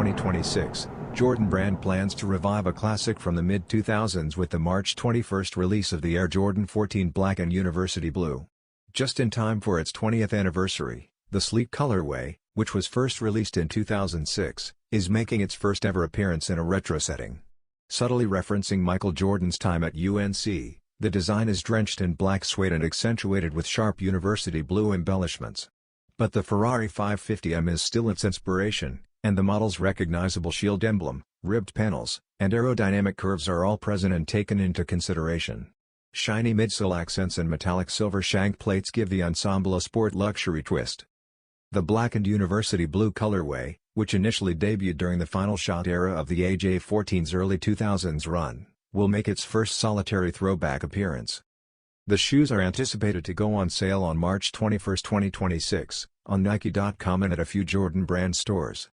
2026, Jordan Brand plans to revive a classic from the mid-2000s with the March 21 release of the Air Jordan 14 Black and University Blue. Just in time for its 20th anniversary, the sleek colorway, which was first released in 2006, is making its first ever appearance in a retro setting. Subtly referencing Michael Jordan's time at UNC, the design is drenched in black suede and accentuated with sharp university blue embellishments. But the Ferrari 550M is still its inspiration, and the model's recognizable shield emblem, ribbed panels, and aerodynamic curves are all present and taken into consideration. Shiny midsole accents and metallic silver shank plates give the ensemble a sport luxury twist. The black and university blue colorway, which initially debuted during the final shot era of the AJ14's early 2000s run, will make its first solitary throwback appearance. The shoes are anticipated to go on sale on March 21, 2026, on Nike.com and at a few Jordan Brand stores.